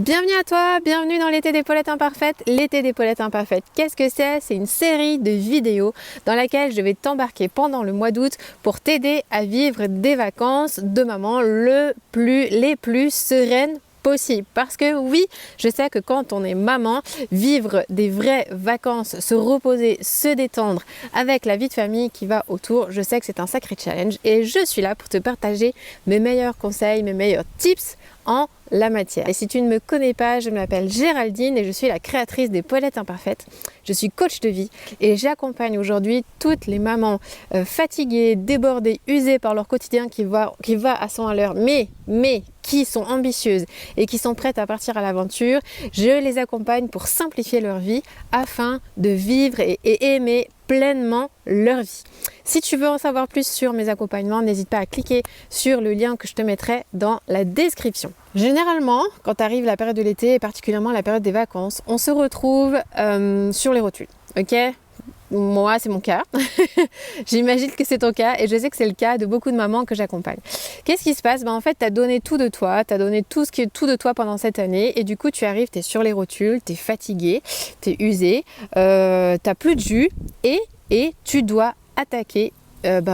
Bienvenue à toi, bienvenue dans l'été d'épaulettes imparfaites. L'été d'épaulettes imparfaites, qu'est-ce que c'est? C'est une série de vidéos dans laquelle je vais t'embarquer pendant le mois d'août pour t'aider à vivre des vacances de maman les plus sereines possible. Parce que oui, je sais que quand on est maman, vivre des vraies vacances, se reposer, se détendre avec la vie de famille qui va autour, je sais que c'est un sacré challenge et je suis là pour te partager mes meilleurs conseils, mes meilleurs tips en la matière. Et si tu ne me connais pas, je m'appelle Géraldine et je suis la créatrice des Épaulettes imparfaites. Je suis coach de vie et j'accompagne aujourd'hui toutes les mamans fatiguées, débordées, usées par leur quotidien qui va à 100 à l'heure, mais qui sont ambitieuses et qui sont prêtes à partir à l'aventure. Je les accompagne pour simplifier leur vie afin de vivre et aimer pleinement leur vie. Si tu veux en savoir plus sur mes accompagnements, n'hésite pas à cliquer sur le lien que je te mettrai dans la description. Généralement, quand arrive la période de l'été et particulièrement la période des vacances, on se retrouve sur les rotules, ok ? Moi, c'est mon cas. J'imagine que c'est ton cas et je sais que c'est le cas de beaucoup de mamans que j'accompagne. Qu'est-ce qui se passe? En fait, tu as donné tout de toi, tu as donné tout ce qui est tout de toi pendant cette année et du coup, tu arrives, tu es sur les rotules, tu es fatigué, tu es usé, tu n'as plus de jus et tu dois attaquer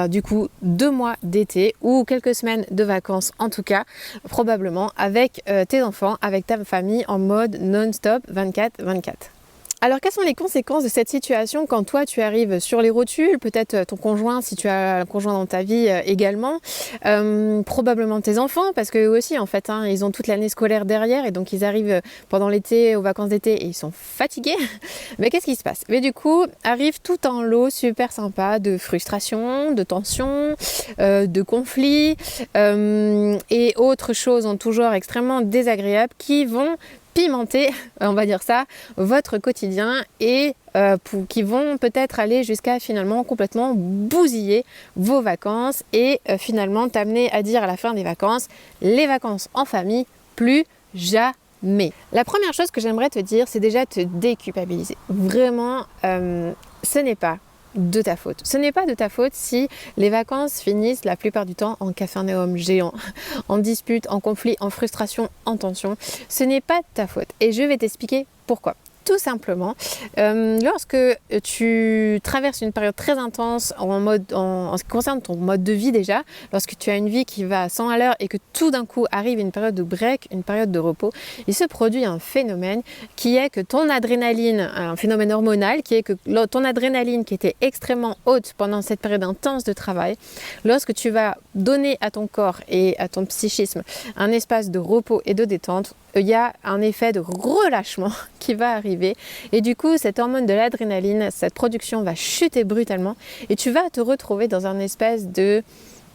du coup 2 mois d'été ou quelques semaines de vacances en tout cas, probablement avec tes enfants, avec ta famille en mode non-stop 24/24. Alors, quelles sont les conséquences de cette situation quand toi, tu arrives sur les rotules, peut-être ton conjoint, si tu as un conjoint dans ta vie également, probablement tes enfants, parce qu'eux aussi, en fait, ils ont toute l'année scolaire derrière et donc ils arrivent pendant l'été, aux vacances d'été et ils sont fatigués. Mais qu'est-ce qui se passe? Mais du coup, arrive tout un lot super sympa de frustration, de tension, de conflits et autres choses en tout genre extrêmement désagréables qui vont pimenter, on va dire ça, votre quotidien et qui vont peut-être aller jusqu'à finalement complètement bousiller vos vacances et finalement t'amener à dire à la fin des vacances, les vacances en famille, plus jamais. La première chose que j'aimerais te dire, c'est déjà te déculpabiliser. Vraiment, ce n'est pas de ta faute. Ce n'est pas de ta faute si les vacances finissent la plupart du temps en capharnaüm géant, en dispute, en conflit, en frustration, en tension. Ce n'est pas de ta faute et je vais t'expliquer pourquoi. Tout simplement, lorsque tu traverses une période très intense en ce qui concerne ton mode de vie déjà, lorsque tu as une vie qui va à 100 à l'heure et que tout d'un coup arrive une période de break, une période de repos, il se produit un phénomène qui est que ton adrénaline, un phénomène hormonal, qui est que ton adrénaline qui était extrêmement haute pendant cette période intense de travail, lorsque tu vas donner à ton corps et à ton psychisme un espace de repos et de détente, il y a un effet de relâchement qui va arriver et du coup cette hormone de l'adrénaline, cette production va chuter brutalement et tu vas te retrouver dans un espèce de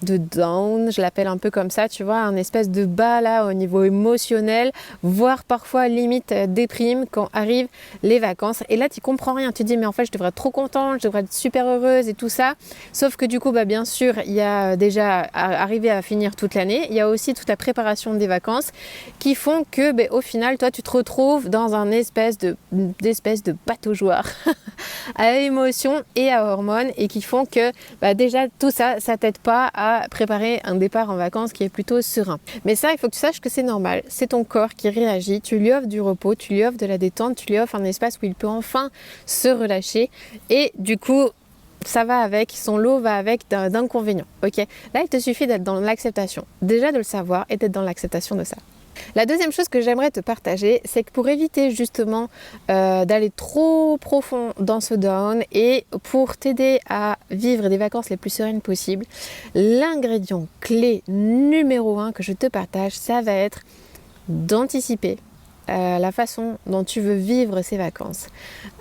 down, je l'appelle un peu comme ça, tu vois, un espèce de bas là au niveau émotionnel, voire parfois limite déprime quand arrivent les vacances. Et là, tu comprends rien, tu te dis mais en fait je devrais être trop contente, je devrais être super heureuse et tout ça. Sauf que du coup, bien sûr, il y a déjà arrivé à finir toute l'année, il y a aussi toute la préparation des vacances qui font que au final, toi, tu te retrouves dans un espèce de pataugeoire à émotions et à hormones et qui font que déjà tout ça, ça t'aide pas à préparer un départ en vacances qui est plutôt serein. Mais ça, il faut que tu saches que c'est normal. C'est ton corps qui réagit. Tu lui offres du repos, tu lui offres de la détente, tu lui offres un espace où il peut enfin se relâcher. Et du coup, ça va avec, son lot va avec d'inconvénients. Ok ? Là, il te suffit d'être dans l'acceptation. Déjà de le savoir et d'être dans l'acceptation de ça. La deuxième chose que j'aimerais te partager, c'est que pour éviter justement d'aller trop profond dans ce down et pour t'aider à vivre des vacances les plus sereines possibles, l'ingrédient clé numéro 1 que je te partage, ça va être d'anticiper la façon dont tu veux vivre ces vacances.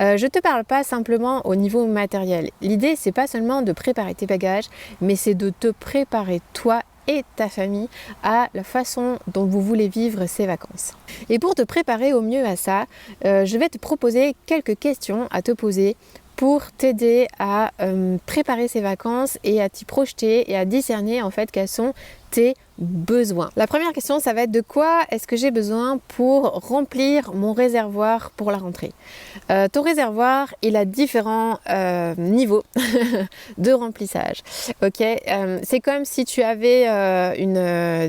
Je ne te parle pas simplement au niveau matériel. L'idée, c'est pas seulement de préparer tes bagages, mais c'est de te préparer toi et ta famille à la façon dont vous voulez vivre ces vacances. Et pour te préparer au mieux à ça, je vais te proposer quelques questions à te poser pour t'aider à préparer ces vacances et à t'y projeter et à discerner en fait quels sont tes besoins. La première question, ça va être de quoi est-ce que j'ai besoin pour remplir mon réservoir pour la rentrée. Ton réservoir, il a différents niveaux de remplissage. Ok, c'est comme si tu avais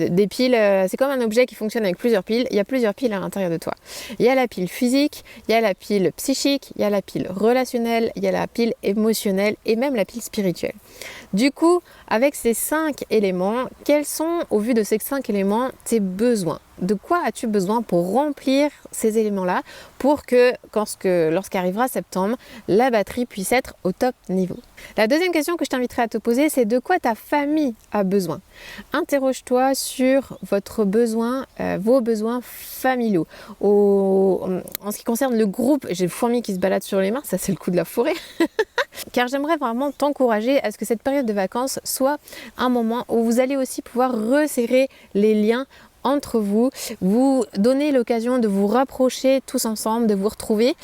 des piles, c'est comme un objet qui fonctionne avec plusieurs piles. Il y a plusieurs piles à l'intérieur de toi. Il y a la pile physique, il y a la pile psychique, il y a la pile relationnelle, il y a la pile émotionnelle et même la pile spirituelle. Du coup, avec ces 5 éléments, quels sont, au vu de ces 5 éléments, tes besoins? De quoi as-tu besoin pour remplir ces éléments-là pour que lorsqu'arrivera septembre, la batterie puisse être au top niveau? La deuxième question que je t'inviterai à te poser, c'est de quoi ta famille a besoin. Interroge-toi sur vos besoins familiaux. En ce qui concerne le groupe, j'ai le fourmi qui se balade sur les mains, ça c'est le coup de la forêt. Car j'aimerais vraiment t'encourager à ce que cette période de vacances soit un moment où vous allez aussi pouvoir resserrer les liens entre vous, vous donner l'occasion de vous rapprocher tous ensemble, de vous retrouver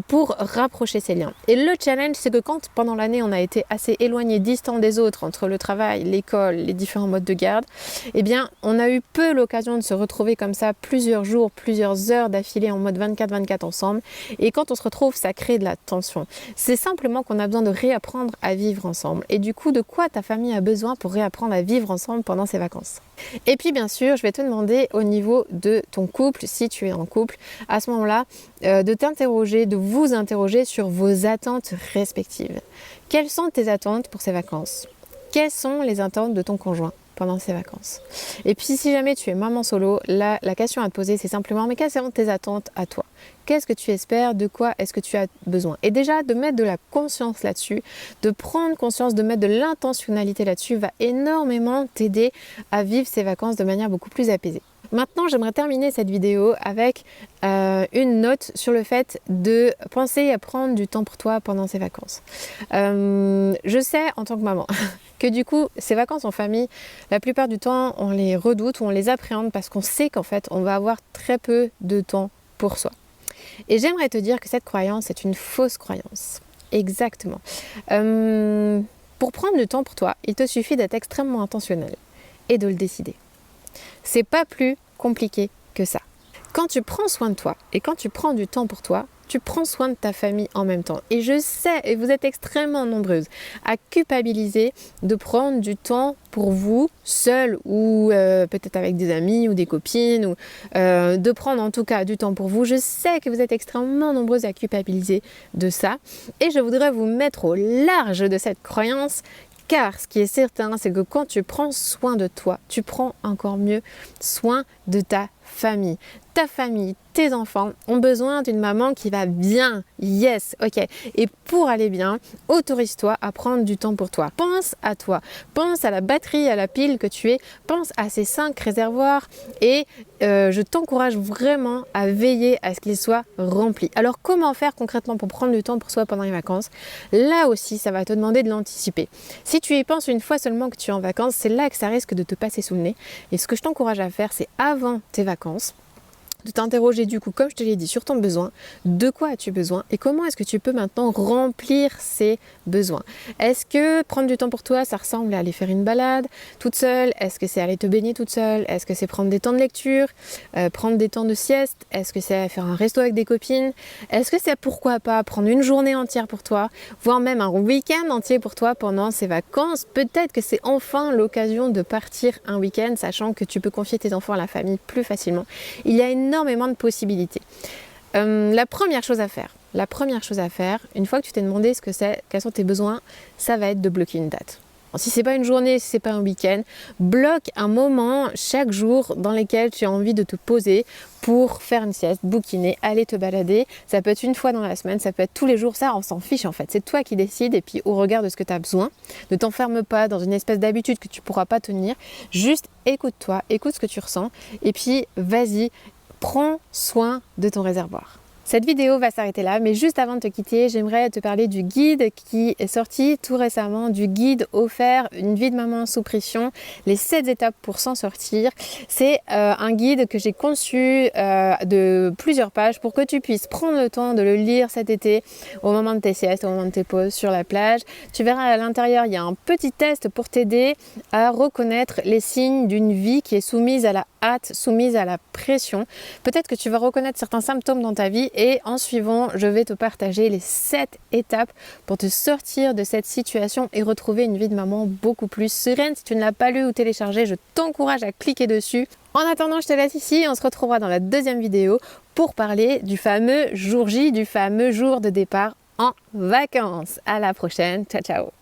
pour rapprocher ces liens. Et le challenge, c'est que quand pendant l'année on a été assez éloignés, distants des autres, entre le travail, l'école, les différents modes de garde, eh bien on a eu peu l'occasion de se retrouver comme ça plusieurs jours, plusieurs heures d'affilée en mode 24/24 ensemble. Et quand on se retrouve, ça crée de la tension. C'est simplement qu'on a besoin de réapprendre à vivre ensemble. Et du coup, de quoi ta famille a besoin pour réapprendre à vivre ensemble pendant ces vacances? Et puis bien sûr, je vais te demander au niveau de ton couple, si tu es en couple, à ce moment-là, de vous interroger sur vos attentes respectives. Quelles sont tes attentes pour ces vacances? Quelles sont les attentes de ton conjoint pendant ces vacances? Et puis si jamais tu es maman solo, la question à te poser, c'est simplement, mais quelles sont tes attentes à toi? Qu'est-ce que tu espères? De quoi est-ce que tu as besoin? Et déjà, de mettre de la conscience là-dessus, de prendre conscience, de mettre de l'intentionnalité là-dessus, va énormément t'aider à vivre ces vacances de manière beaucoup plus apaisée. Maintenant, j'aimerais terminer cette vidéo avec une note sur le fait de penser à prendre du temps pour toi pendant ces vacances. Je sais, en tant que maman, que du coup, ces vacances en famille, la plupart du temps, on les redoute ou on les appréhende parce qu'on sait qu'en fait, on va avoir très peu de temps pour soi. Et j'aimerais te dire que cette croyance est une fausse croyance. Exactement. Pour prendre du temps pour toi, il te suffit d'être extrêmement intentionnel et de le décider. C'est pas plus compliqué que ça. Quand tu prends soin de toi et quand tu prends du temps pour toi, tu prends soin de ta famille en même temps. Et je sais, et vous êtes extrêmement nombreuses à culpabiliser de prendre du temps pour vous, seul ou peut-être avec des amis ou des copines, ou de prendre en tout cas du temps pour vous. Je sais que vous êtes extrêmement nombreuses à culpabiliser de ça. Et je voudrais vous mettre au large de cette croyance. Car ce qui est certain, c'est que quand tu prends soin de toi, tu prends encore mieux soin de ta famille. Ta famille, tes enfants ont besoin d'une maman qui va bien. Yes, ok. Et pour aller bien, autorise-toi à prendre du temps pour toi. Pense à toi. Pense à la batterie, à la pile que tu es. Pense à ces 5 réservoirs et je t'encourage vraiment à veiller à ce qu'ils soient remplis. Alors, comment faire concrètement pour prendre du temps pour soi pendant les vacances? Là aussi, ça va te demander de l'anticiper. Si tu y penses une fois seulement que tu es en vacances, c'est là que ça risque de te passer sous le nez. Et ce que je t'encourage à faire, c'est avant tes vacances, de t'interroger du coup, comme je te l'ai dit, sur ton besoin, de quoi as-tu besoin et comment est-ce que tu peux maintenant remplir ces besoins. Est-ce que prendre du temps pour toi, ça ressemble à aller faire une balade toute seule? Est-ce que c'est aller te baigner toute seule? Est-ce que c'est prendre des temps de lecture, prendre des temps de sieste? Est-ce que c'est faire un resto avec des copines? Est-ce que c'est pourquoi pas prendre une journée entière pour toi, voire même un week-end entier pour toi pendant ces vacances? Peut-être que c'est enfin l'occasion de partir un week-end, sachant que tu peux confier tes enfants à la famille plus facilement. Il y a énormément de possibilités. La première chose à faire, une fois que tu t'es demandé ce que c'est, quels sont tes besoins, ça va être de bloquer une date. Si c'est pas une journée, si c'est pas un week-end, bloque un moment chaque jour dans lequel tu as envie de te poser pour faire une sieste, bouquiner, aller te balader. Ça peut être une fois dans la semaine, ça peut être tous les jours, ça on s'en fiche en fait. C'est toi qui décides et puis au regard de ce que tu as besoin, ne t'enferme pas dans une espèce d'habitude que tu pourras pas tenir. Juste écoute-toi, écoute ce que tu ressens et puis vas-y, prends soin de ton réservoir. Cette vidéo va s'arrêter là, mais juste avant de te quitter, j'aimerais te parler du guide qui est sorti tout récemment, du guide offert Une vie de maman sous pression, les 7 étapes pour s'en sortir. C'est un guide que j'ai conçu de plusieurs pages pour que tu puisses prendre le temps de le lire cet été au moment de tes siestes, au moment de tes pauses sur la plage. Tu verras à l'intérieur, il y a un petit test pour t'aider à reconnaître les signes d'une vie qui est soumise à la hâte, soumise à la pression. Peut-être que tu vas reconnaître certains symptômes dans ta vie et en suivant, je vais te partager les 7 étapes pour te sortir de cette situation et retrouver une vie de maman beaucoup plus sereine. Si tu ne l'as pas lu ou téléchargé, je t'encourage à cliquer dessus. En attendant, je te laisse ici et on se retrouvera dans la deuxième vidéo pour parler du fameux jour J, du fameux jour de départ en vacances. À la prochaine, ciao ciao.